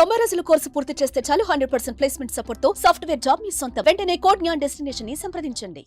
90 రోజుల కోర్సు పూర్తి చేస్తే చాలు 100% ప్లేస్మెంట్ సపోర్ట్ తో సాఫ్ట్వేర్ జాబ్ మీ సొంతం. వెంటనే కోడ్ జ్ఞాన్ డెస్టినేషన్ ని సంప్రదించండి.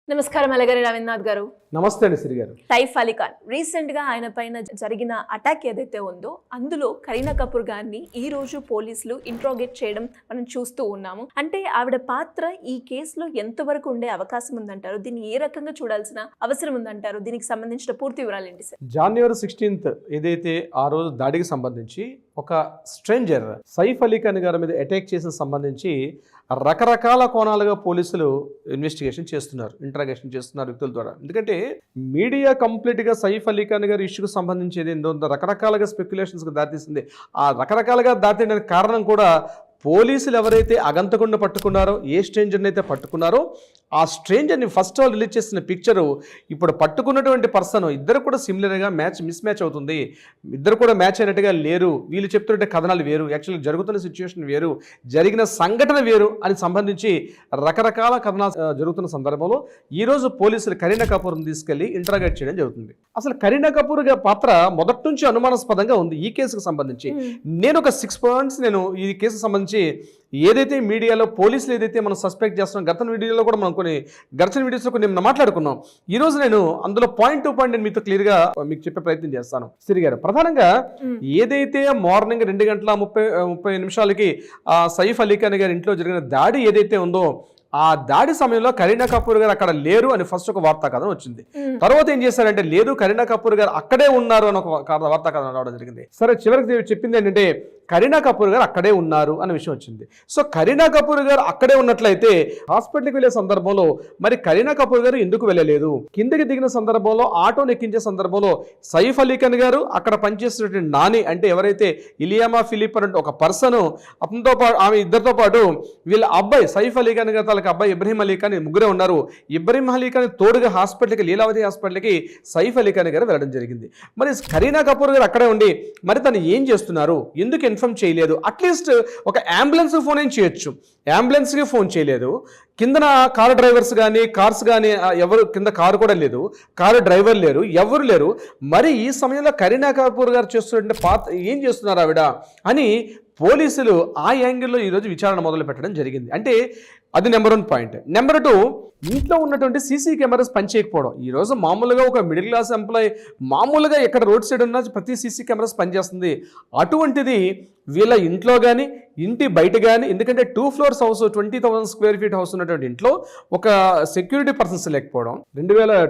నమస్కారం అలగారి రవీంద్రనాథ్ గారు. నమస్తే అండి శ్రీ గారు. సైఫ్ అలీ ఖాన్ రీసెంట్ గా ఆయన పైన జరిగిన అటాక్ ఏదైతే ఉందో అందులో కరీనా కపూర్ గారిని ఈ రోజు పోలీసులు ఇంట్రోగేట్ చేయడం మనం చూస్తూ ఉన్నాము. అంటే ఆవిడ పాత్ర ఈ కేసులో ఎంతవరకు ఉండే అవకాశం ఉందంటారు? దీన్ని ఏ రకంగా చూడాల్సిన అవసరం ఉందంటారు? దీనికి సంబంధించిన పూర్తి వివరాలు ఏంటి సార్? జనవరి 16 ఏదైతే ఆ రోజు దాడికి సంబంధించి ఒక స్ట్రేంజర్ సైఫ్ అలీ ఖాన్ గారి మీద అటాక్ చేసిన సంబంధించి రకరకాల కోణాలుగా పోలీసులు ఇన్వెస్టిగేషన్ చేస్తున్నారు, ఇంట్రాగేషన్ చేస్తున్నారు వ్యక్తుల ద్వారా. ఎందుకంటే మీడియా కంప్లీట్గా సైఫ్ అలీ ఖాన్ గారి ఇష్యూకి సంబంధించి ఏదేందో రకరకాలుగా స్పెక్యులేషన్స్కి దారితీసింది. ఆ రకరకాలుగా దారితీయడానికి కారణం కూడా పోలీసులు ఎవరైతే అగంతకుండా పట్టుకున్నారో, ఏ స్ట్రేంజర్ని అయితే పట్టుకున్నారో ఆ స్ట్రేంజర్ని ఫస్ట్ ఆల్ రిలీజ్ చేసిన పిక్చరు ఇప్పుడు పట్టుకున్నటువంటి పర్సన్ ఇద్దరు కూడా సిమిలర్గా మిస్ మ్యాచ్ అవుతుంది. ఇద్దరు కూడా మ్యాచ్ అయినట్టుగా లేరు. వీళ్ళు చెప్తున్నట్టే కథనాలు వేరు, యాక్చువల్గా జరుగుతున్న సిచ్యువేషన్ వేరు, జరిగిన సంఘటన వేరు అని సంబంధించి రకరకాల కథనాలు జరుగుతున్న సందర్భంలో ఈరోజు పోలీసులు కరీనా కపూర్ని తీసుకెళ్లి ఇంటరాగేట్ చేయడం జరుగుతుంది. అసలు కరీనా కపూర్ పాత్ర మొదటి నుంచి అనుమానాస్పదంగా ఉంది ఈ కేసుకు సంబంధించి. నేను ఒక 6 పాయింట్స్ నేను ఈ కేసుకు సంబంధించి ఏదైతే మీడియాలో పోలీసులు ఏదైతే మనం సస్పెక్ట్ చేస్తున్నాం, గత వీడియోలో కూడా మనం కొన్ని గడిచిన వీడియోస్లో కొన్ని మాట్లాడుకున్నాం. ఈ రోజు నేను అందులో పాయింట్ టు పాయింట్ నేను మీతో క్లియర్గా మీకు చెప్పే ప్రయత్నం చేస్తాను. సిరి గారు, ప్రధానంగా ఏదైతే మార్నింగ్ 2:30 సైఫ్ అలీ ఖాన్ గారి ఇంట్లో జరిగిన దాడి ఏదైతే ఉందో ఆ దాడి సమయంలో కరీనా కపూర్ గారు అక్కడ లేరు అని ఫస్ట్ ఒక వార్తా కథనం వచ్చింది. తర్వాత ఏం చేశారంటే లేదు కరీనా కపూర్ గారు అక్కడే ఉన్నారు అని ఒక వార్తా కథనం రావడం జరిగింది. సరే, చివరికి చెప్పింది ఏంటంటే కరీనా కపూర్ గారు అక్కడే ఉన్నారు అనే విషయం వచ్చింది. సో కరీనా కపూర్ గారు అక్కడే ఉన్నట్లయితే హాస్పిటల్కి వెళ్ళే సందర్భంలో మరి కరీనా కపూర్ గారు ఎందుకు వెళ్ళలేదు? కిందకి దిగిన సందర్భంలో ఆటోను ఎక్కించే సందర్భంలో సైఫ్ అలీ ఖాన్ గారు అక్కడ పనిచేస్తున్నటువంటి నాని అంటే ఎవరైతే ఇలియామా ఫిలిప్ అంటే ఒక పర్సన్, అతనితో పాటు ఆమె ఇద్దరితో పాటు వీళ్ళ అబ్బాయి సైఫ్ అలీ ఖాన్ గారు అబ్బాయి ఇబ్రహీం అలీ ఖాన్ ముగ్గురే ఉన్నారు. ఇబ్రహీం అలీ ఖాన్ తోడుగా హాస్పిటల్కి లీలావతి హాస్పిటల్కి సైఫ్ అలీ ఖాన్ గారు వెళ్ళడం జరిగింది. మరి కరీనా కపూర్ గారు అక్కడే ఉండి మరి తను ఏం చేస్తున్నారు, ఎందుకు ఇన్ఫార్మ్ చేయలేదు? అట్లీస్ట్ ఒక అంబులెన్స్ ఫోన్ ఏం చేయొచ్చు, అంబులెన్స్కి ఫోన్ చేయలేదు. కిందన కారు డ్రైవర్స్ కానీ కార్స్ కానీ ఎవరు కింద కారు కూడా లేదు, కారు డ్రైవర్ లేరు, ఎవరు లేరు. మరి ఈ సమయంలో కరీనా కపూర్ గారు చేస్తున్న పాత్ర ఏం చేస్తున్నారు ఆవిడ అని పోలీసులు ఆ యాంగిల్లో ఈరోజు విచారణ మొదలు పెట్టడం జరిగింది. అంటే అది నెంబర్ 1 పాయింట్. నెంబర్ 2, ఇంట్లో ఉన్నటువంటి సీసీ కెమెరాస్ పనిచేయకపోవడం. ఈరోజు మామూలుగా ఒక మిడిల్ క్లాస్ ఎంప్లాయీ మామూలుగా ఎక్కడ రోడ్ సైడ్ ఉన్న ప్రతి సీసీ కెమెరాస్ పనిచేస్తుంది. అటువంటిది వీళ్ళ ఇంట్లో కానీ ఇంటి బయట కానీ, ఎందుకంటే 2 floors house 20,000 square feet house ఉన్నటువంటి ఇంట్లో ఒక సెక్యూరిటీ పర్సన్స్ లేకపోవడం,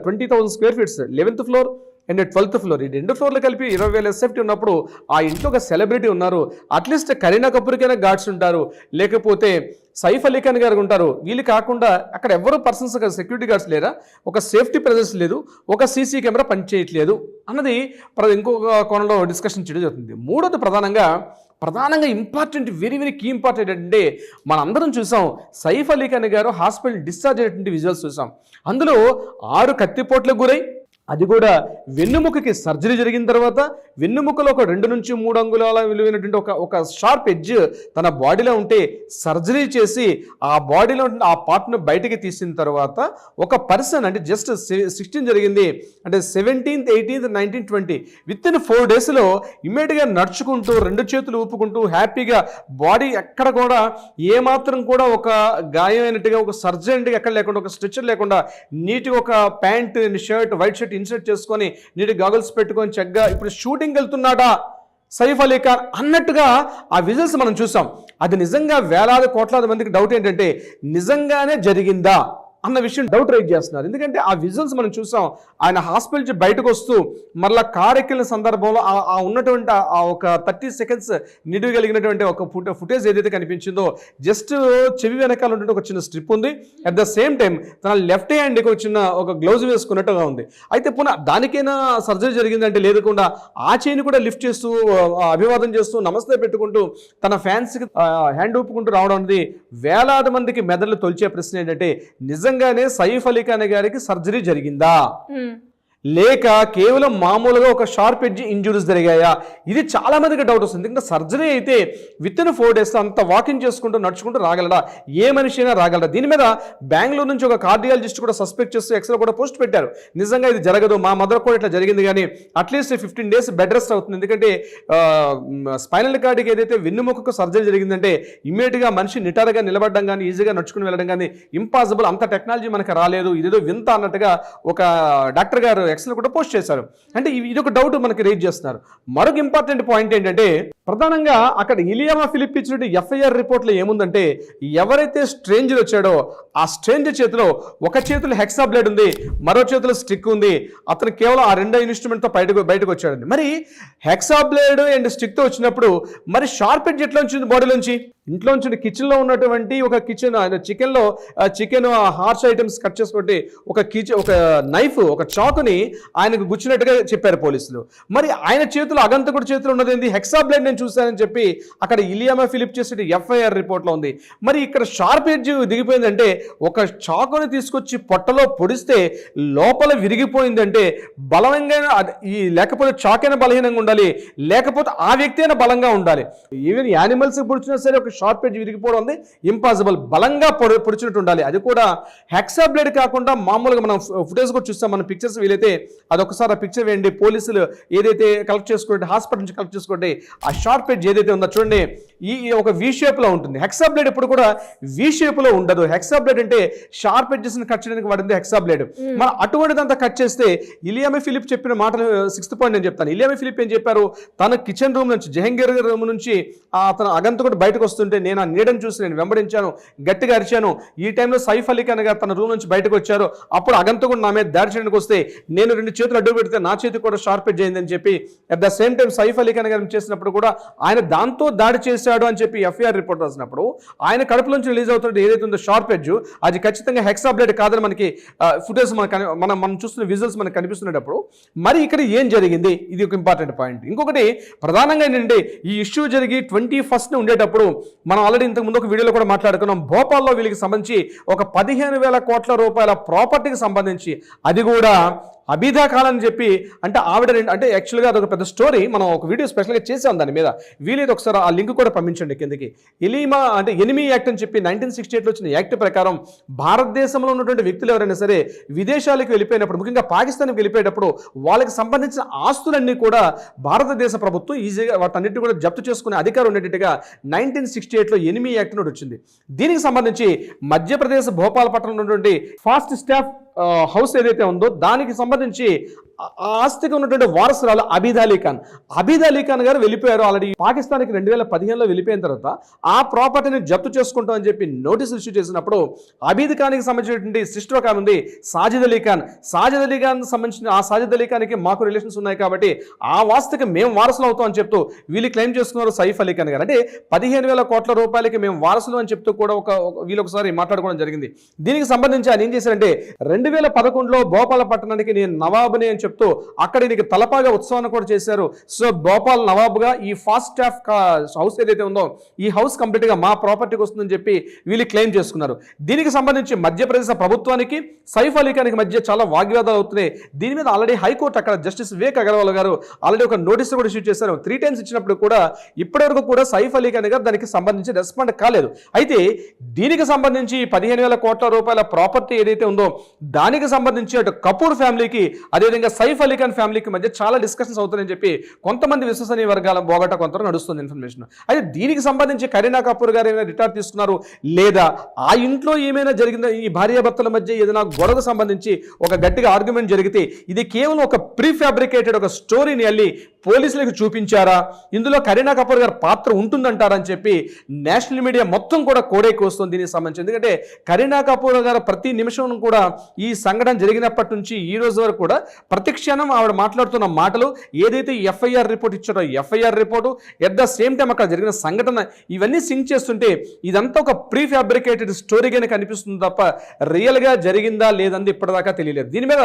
20,000 square feet 11th floor and 12th floor ఈ 2 ఫ్లోర్లు కలిపి 20,000 సేఫ్టీ ఉన్నప్పుడు ఆ ఇంట్లో ఒక సెలబ్రిటీ ఉన్నారు. అట్లీస్ట్ కరీనా కపూర్కైనా గార్డ్స్ ఉంటారు, లేకపోతే సైఫ్ అలీ ఖాన్ గారు ఉంటారు. వీళ్ళు కాకుండా అక్కడ ఎవరు పర్సన్స్ సెక్యూరిటీ గార్డ్స్ లేరా? ఒక సేఫ్టీ ప్రెజెన్స్ లేదు, ఒక సీసీ కెమెరా పనిచేయట్లేదు అన్నది ఇంకొక కోణంలో డిస్కషన్ చేయడం జరుగుతుంది. మూడోది ప్రధానంగా important, very very key important అంటే మనందరం చూసాం సైఫ్ అలీ ఖాన్ గారు హాస్పిటల్ డిశ్చార్జ్ అయినటువంటి విజువల్స్ చూసాం. అందులో 6 కత్తిపోట్లకు గురై, అది కూడా వెన్నుముకకి సర్జరీ జరిగిన తర్వాత వెన్నుముకలో ఒక 2 నుంచి 3 అంగుళాల విలువైనటువంటి ఒక షార్ప్ ఎడ్జ్ తన బాడీలో ఉంటే సర్జరీ చేసి ఆ బాడీలో ఆ పార్ట్ను బయటికి తీసిన తర్వాత ఒక పర్సన్ అంటే జస్ట్ 16 జరిగింది అంటే 17th, 18th, 19th, 20 విత్-ఇన్ 4 daysలో ఇమ్మీడియట్గా నడుచుకుంటూ 2 చేతులు ఊపుకుంటూ హ్యాపీగా బాడీ ఎక్కడ కూడా ఏమాత్రం కూడా ఒక గాయమైనట్టుగా ఒక సర్జరీ ఎక్కడ లేకుండా, ఒక స్ట్రెచర్ లేకుండా నీట్గా ఒక pant shirt white shirt insert చేసుకొని నీటి గాగుల్స్ పెట్టుకొని చక్కగా ఇప్పుడు షూటింగ్ వెళ్తున్నాడా సైఫ్ అలీ ఖాన్ అన్నట్టుగా ఆ విజువల్స్ మనం చూసాం. అది నిజంగా వేలాది కోట్లాది మందికి డౌట్ ఏంటంటే నిజంగానే జరిగిందా అన్న విషయం డౌట్ రైజ్ చేస్తున్నారు. ఎందుకంటే ఆ విజువల్స్ మనం చూసాం. ఆయన హాస్పిటల్ నుంచి బయటకు వస్తూ మరలా కార్ ఎక్కిన సందర్భంలో ఆ ఉన్నటువంటి ఆ ఒక 30 seconds నిడివి కలిగినటువంటి ఒక ఫుటేజ్ ఏదైతే కనిపించిందో జస్ట్ చెవి వెనకాల ఉన్నటువంటి ఒక చిన్న స్ట్రిప్ ఉంది. అట్ ద సేమ్ టైం తన లెఫ్ట్ హ్యాండ్కి ఒక గ్లౌజ్ వేసుకున్నట్టుగా ఉంది. అయితే పునః దానికైనా సర్జరీ జరిగిందంటే లేకుండా ఆ చేయిని కూడా లిఫ్ట్ చేస్తూ అభివాదం చేస్తూ నమస్తే పెట్టుకుంటూ తన ఫ్యాన్స్కి హ్యాండ్ ఊపుకుంటూ రావడం అనేది వేలాది మందికి మెదళ్ళు తొలిచే ప్రశ్న ఏంటంటే నిజంగానే సైఫ్ అలీ ఖాన్ గారికి సర్జరీ జరిగిందా? లేక కేవలం మామూలుగా ఒక షార్ప్ ఎడ్జ్ ఇంజురీస్ జరిగాయా? ఇది చాలా మందికి డౌట్ వస్తుంది. ఎందుకంటే సర్జరీ అయితే విత్ ఇన్ 4 days అంత వాకింగ్ చేసుకుంటూ నడుచుకుంటూ రాగలడా? ఏ మనిషి అయినా రాగలడా? దీని మీద బెంగళూరు నుంచి ఒక కార్డియాలజిస్ట్ కూడా సస్పెక్ట్ చేస్తూ ఎక్స్లో కూడా పోస్ట్ పెట్టారు. నిజంగా ఇది జరగదు, మా మదర్ కూడా ఇట్లా జరిగింది, కానీ అట్లీస్ట్ 15 days బెడ్ రెస్ట్ అవుతుంది. ఎందుకంటే స్పైనల్ కార్డ్కి ఏదైతే వెన్నుముకకు సర్జరీ జరిగిందంటే ఇమ్మీడియట్గా మనిషి నిటారుగా నిలబడడం కానీ ఈజీగా నడుచుకుని వెళ్ళడం కానీ ఇంపాసిబుల్, అంత టెక్నాలజీ మనకు రాలేదు, ఇదేదో వింత అన్నట్టుగా ఒక డాక్టర్ గారు ఎక్స్లో కూడా పోస్ట్ చేశారు. అంటే ఇది ఒక డౌట్ మనకి రేజ్ చేస్తున్నారు. మరొక ఇంపార్టెంట్ పాయింట్ ఏంటంటే ప్రధానంగా అక్కడ ఇలియామా ఫిలిప్ ఇచ్చిన ఎఫ్ఐఆర్ రిపోర్ట్లో ఏముందంటే ఎవరైతే స్ట్రేంజర్ వచ్చాడో ఆ స్ట్రేంజర్ చేతిలో ఒక చేతిలో హెక్సా బ్లేడ్ ఉంది, మరో చేతిలో స్టిక్ ఉంది. అతను కేవలం ఆ 2 ఇన్స్ట్రుమెంట్తో బయటకు వచ్చాడండి. మరి హెక్సా బ్లేడ్ అండ్ స్టిక్తో వచ్చినప్పుడు మరి షార్ప్ ఎడ్జ్ ఎట్లా వచ్చింది బాడీలోంచి? ఇంట్లోంచి కిచెన్లో ఉన్నటువంటి ఒక చికెన్ హార్ష్ ఐటమ్స్ కట్ చేసుకుంటే ఒక నైఫ్, ఒక చాకుని ఆయనకు గుచ్చినట్టుగా చెప్పారు పోలీసులు. మరి ఆయన చేతులు అగంతకుడి చేతులు ఉన్నది ఏంది? హెక్సా బ్లేడ్ నేను చూశానని చెప్పి అక్కడ ఇలియామా ఫిలిప్ చేసే ఎఫ్ఐఆర్ రిపోర్ట్లో ఉంది. మరి ఇక్కడ షార్ప్ ఎడ్జ్ దిగిపోయిందంటే ఒక చాకుని తీసుకొచ్చి పొట్టలో పొడిస్తే లోపల విరిగిపోయిందంటే బలంగా లేకపోతే చాకైనా బలహీనంగా ఉండాలి, లేకపోతే ఆ వ్యక్తి అయినా బలంగా ఉండాలి. ఈవెన్ యానిమల్స్ పొడిచినా సరే ఒక షార్ప్ ఎడ్జ్ విరిగిపోవడం ఉంది ఇంపాసిబుల్, బలంగా పొడిచినట్టు ఉండాలి. అది కూడా హెక్సా బ్లేడ్ కాకుండా మామూలుగా మనం ఫుటేజ్ కూడా చూస్తాం, మన పిక్చర్స్ వీలైతే అదొకసారి ఆ పిక్చర్ వేయండి. పోలీసులు ఏదైతే కలెక్ట్ చేసుకోండి, హాస్పిటల్ నుంచి కలెక్ట్ చేసుకోండి, ఆ షార్ప్ ఎడ్జ్ ఏదైతే ఉందో చూడండి ఈ ఒక వి షేప్ లో ఉంటుంది. హెక్సా బ్లేడ్ ఎప్పుడు కూడా వి షేప్ లో ఉండదు. హెక్సా బ్లేడ్ అంటే షార్ప్ ఎడ్జెస్ ని కట్ చేయడానికి వాడింది హెక్సా బ్లేడ్. మనం అటువంటిదంతా కట్ చేస్తే ఇలియామా ఫిలిప్ చెప్పిన మాటలు 6th పాయింట్ నేను చెప్తాను. ఇలియామా ఫిలిప్ ఏం చెప్పారు? తన కిచెన్ రూమ్ నుంచి, జహంగీర్ రూమ్ నుంచి అతను అగంతకుడు బయటకు వస్తుంటే నేను ఆ నీడని చూసి నేను వెంబడించాను, గట్టిగా అరిచాను. ఈ టైంలో సైఫ్ అలీ ఖాన్ గారు తన రూమ్ నుంచి బయటకు వచ్చారు. అప్పుడు అగంతకుడు నా మీద దాడి చేయడానికి వస్తే నేను 2 చేతులు అడ్డు పెడితే నా చేతి కూడా షార్ప్ ఎడ్జ్ అయిందని చెప్పి at the same time Saif Ali Khan గారు చేసినప్పుడు కూడా ఆయన దాంతో దాడి చేశాడు అని చెప్పి ఎఫ్ఐఆర్ రిపోర్ట్ రాసినప్పుడు ఆయన కడుపులోంచి రిలీజ్ అవుతున్నట్టు ఏదైతే ఉందో షార్ప్ ఎడ్జ్ అది ఖచ్చితంగా హెక్సా బ్లేడ్ కాదని మనకి ఫుటేజ్ మనం చూస్తున్న విజువల్స్ మనకు కనిపిస్తున్నప్పుడు మరి ఇక్కడ ఏం జరిగింది? ఇది ఒక ఇంపార్టెంట్ పాయింట్. ఇంకొకటి ప్రధానంగా ఏంటంటే ఈ ఇష్యూ జరిగి 21st ఉండేటప్పుడు మనం ఆల్రెడీ ఇంతకుముందు ఒక వీడియోలో కూడా మాట్లాడుకున్నాం. భోపాల్లో వీళ్ళకి సంబంధించి ఒక 15,000 కోట్ల రూపాయల ప్రాపర్టీకి సంబంధించి అది కూడా అబిదా ఖాన్ అని చెప్పి అంటే ఆవిడ అంటే యాక్చువల్గా అదొక పెద్ద స్టోరీ, మనం ఒక వీడియో స్పెషల్గా చేసాం దాని మీద. వీలైతే ఒకసారి ఆ లింక్ కూడా పంపించండి కిందకి. ఎనిమీ యాక్ట్ అని చెప్పి 1968లో వచ్చిన యాక్ట్ ప్రకారం భారతదేశంలో ఉన్నటువంటి వ్యక్తులు ఎవరైనా సరే విదేశాలకు వెళ్ళిపోయినప్పుడు, ముఖ్యంగా పాకిస్తాన్కి వెళ్ళిపోయేటప్పుడు వాళ్ళకి సంబంధించిన ఆస్తులన్నీ కూడా భారతదేశ ప్రభుత్వం ఈజీగా వాటన్నిటి కూడా జప్తు చేసుకునే అధికారం ఉండేట్టుగా 1968లో ఎనిమీ యాక్ట్ నోటి వచ్చింది. దీనికి సంబంధించి మధ్యప్రదేశ్ భోపాల్ పట్టణంలో ఉన్నటువంటి ఫాస్ట్ స్టాఫ్ హౌస్ ఏదైతే ఉందో దానికి సంబంధించి ఆస్తికి ఉన్నటువంటి వారసురాలు అబీద్ అలీ ఖాన్ గారు వెళ్ళిపోయారు. ఆల్రెడీ పాకిస్తాన్కి 2015లో వెళ్ళిపోయిన తర్వాత ఆ ప్రాపర్టీని జప్తు చేసుకుంటామని చెప్పి నోటీసులు ఇష్యూ చేసినప్పుడు అబీద్ ఖాన్కి సంబంధించినటువంటి సిస్టర్ ఒక ఉంది సాజిద్ అలీ ఖాన్ సంబంధించిన ఆ సాజిద్ అలీ ఖాన్కి మాకు రిలేషన్స్ ఉన్నాయి కాబట్టి ఆ వాస్తుకి మేము వారసులు అవుతాం అని చెప్తూ వీళ్ళు క్లెయిమ్ చేసుకున్నారు సైఫ్ అలీ ఖాన్ గారు. అంటే 15,000 కోట్ల రూపాయలకి మేము వారసులు అని చెప్తూ కూడా వీళ్ళు ఒకసారి మాట్లాడుకోవడం జరిగింది. దీనికి సంబంధించి ఆయన ఏం చేశారంటే 2011లో భోపాల పట్టణానికి నేను నవాబుని అని చెప్తూ అక్కడ దీనికి తలపాగా ఉత్సవాన్ని కూడా చేశారు. సో భోపాల్ నవాబుగా ఈ ఫాస్ట్ స్టాఫ్ హౌస్ ఏదైతే ఉందో ఈ హౌస్ కంప్లీట్ గా మా ప్రాపర్టీకి వస్తుందని చెప్పి వీళ్ళు క్లెయిమ్ చేసుకున్నారు. దీనికి సంబంధించి మధ్యప్రదేశ్ ప్రభుత్వానికి సైఫ్ అలీ ఖాన్కి మధ్య చాలా వాగ్వాదాలు అవుతున్నాయి. దీని మీద ఆల్రెడీ హైకోర్టు అక్కడ జస్టిస్ వివేక్ అగర్వాల్ గారు ఆల్రెడీ ఒక నోటీస్ కూడా ఇష్యూ చేశారు. 3 times ఇచ్చినప్పుడు కూడా ఇప్పటివరకు కూడా సైఫ్ అలీ ఖాన్ గారు దానికి సంబంధించి రెస్పాండ్ కాలేదు. అయితే దీనికి సంబంధించి 15,000 కోట్ల రూపాయల ప్రాపర్టీ ఏదైతే ఉందో దానికి సంబంధించి అటు కపూర్ ఫ్యామిలీకి అదేవిధంగా సైఫ్ అలీ ఖాన్ ఫ్యామిలీకి మధ్య చాలా డిస్కషన్స్ అవుతున్నాయని చెప్పి కొంతమంది విశ్వసనీయ వర్గాల బోగట కొంత నడుస్తుంది ఇన్ఫర్మేషన్. అయితే దీనికి సంబంధించి కరీనా కపూర్ గారు ఏమైనా రిటార్డ్ తీసుకున్నారు లేదా ఆ ఇంట్లో ఏమైనా జరిగిందా, ఈ భార్యాభర్తల మధ్య ఏదైనా గొడవకు సంబంధించి ఒక గట్టిగా ఆర్గ్యుమెంట్ జరిగితే ఇది కేవలం ఒక ప్రీ ఫ్యాబ్రికేటెడ్ ఒక స్టోరీని వెళ్ళి పోలీసులకు చూపించారా, ఇందులో కరీనా కపూర్ గారి పాత్ర ఉంటుందంటారని చెప్పి నేషనల్ మీడియా మొత్తం కూడా కోడైకి వస్తుంది దీనికి సంబంధించి. ఎందుకంటే కరీనా కపూర్ గారు ప్రతి నిమిషం కూడా ఈ సంఘటన జరిగినప్పటి నుంచి ఈ రోజు వరకు కూడా ప్రతి క్షణం ఆవిడ మాట్లాడుతున్న మాటలు ఏదైతే ఎఫ్ఐఆర్ రిపోర్ట్ ఇచ్చారో FIR report at the same time అక్కడ జరిగిన సంఘటన ఇవన్నీ సింక్ చేస్తుంటే ఇదంతా ఒక ప్రీ ఫ్యాబ్రికేటెడ్ స్టోరీగానే కనిపిస్తుంది తప్ప రియల్గా జరిగిందా లేదంది ఇప్పటిదాకా తెలియలేదు. దీని మీద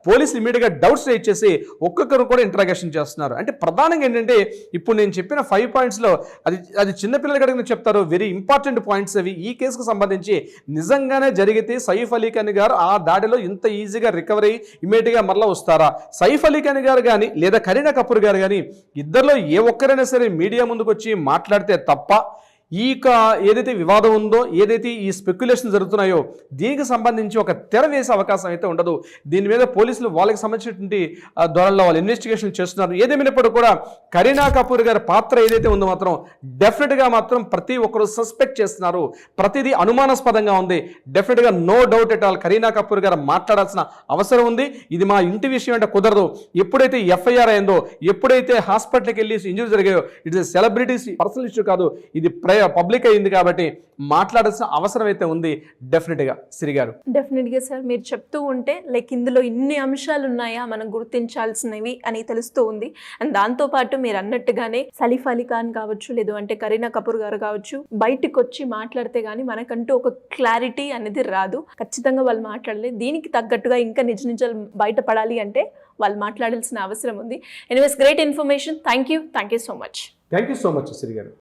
పోలీసులు ఇమీడియట్గా డౌట్స్ రేజ్ చేసి ఒక్కొక్కరు కూడా ఇంటరాగేషన్ చేస్తున్నారు. అంటే ప్రధానంగా ఏంటంటే ఇప్పుడు నేను చెప్పిన 5 పాయింట్స్లో అది చిన్నపిల్లలకి అడిగిన చెప్తారు, వెరీ ఇంపార్టెంట్ పాయింట్స్ అవి. ఈ కేసుకు సంబంధించి నిజంగానే జరిగితే సైఫ్ అలీ ఖాన్ గారు ఆ దాడిలో ఇంత ఈజీగా రికవరీ ఇమీడియట్గా మరలా వస్తారా? సైఫ్ అలీ ఖాన్ గారు కానీ లేదా కరీనా కపూర్ గారు కానీ ఇద్దరిలో ఏ ఒక్కరైనా సరే మీడియా ముందుకు వచ్చి మాట్లాడితే తప్ప ఏదైతే వివాదం ఉందో, ఏదైతే ఈ స్పెక్యులేషన్ జరుగుతున్నాయో దీనికి సంబంధించి ఒక తెర వేసే అవకాశం అయితే ఉండదు. దీని మీద పోలీసులు వాళ్ళకి సంబంధించినటువంటి ధోరణిలో వాళ్ళు ఇన్వెస్టిగేషన్ చేస్తున్నారు. ఏదేమైనప్పుడు కూడా కరీనా కపూర్ గారి పాత్ర ఏదైతే ఉందో మాత్రం డెఫినెట్గా మాత్రం ప్రతి ఒక్కరు సస్పెక్ట్ చేస్తున్నారు. ప్రతిదీ అనుమానాస్పదంగా ఉంది. డెఫినెట్గా no doubt at all Kareena Kapoor గారు మాట్లాడాల్సిన అవసరం ఉంది. ఇది మా ఇంటి విషయం అంటే కుదరదు. ఎప్పుడైతే ఎఫ్ఐఆర్ అయిందో, ఎప్పుడైతే హాస్పిటల్కి వెళ్ళి ఇంజరీ జరిగాయో, ఇట్స్ సెలబ్రిటీస్ పర్సనల్ ఇష్యూ కాదు, ఇది పబ్లిక్ అయింది కాబట్టి మాట్లాడాల్సిన అవసరం అయితే ఉంది డెఫినెట్గా. సిరి గారు, డెఫినెట్గా సార్, మీరు చెప్తూ ఉంటే లైక్ ఇందులో ఇన్ని అంశాలు ఉన్నాయా మనం గుర్తించాల్సినవి అని తెలుస్తూ ఉంది. అండ్ దాంతోపాటు మీరు అన్నట్టుగానే సైఫ్ అలీ ఖాన్ కావచ్చు, లేదు అంటే కరీనా కపూర్ గారు కావచ్చు, బయటకు వచ్చి మాట్లాడితే కానీ మనకంటూ ఒక క్లారిటీ అనేది రాదు. ఖచ్చితంగా వాళ్ళు మాట్లాడలేదు. దీనికి తగ్గట్టుగా ఇంకా నిజాలు బయటపడాలి అంటే వాళ్ళు మాట్లాడాల్సిన అవసరం ఉంది. Anyways, great information. Thank you so much. Thank you so much Siri గారు.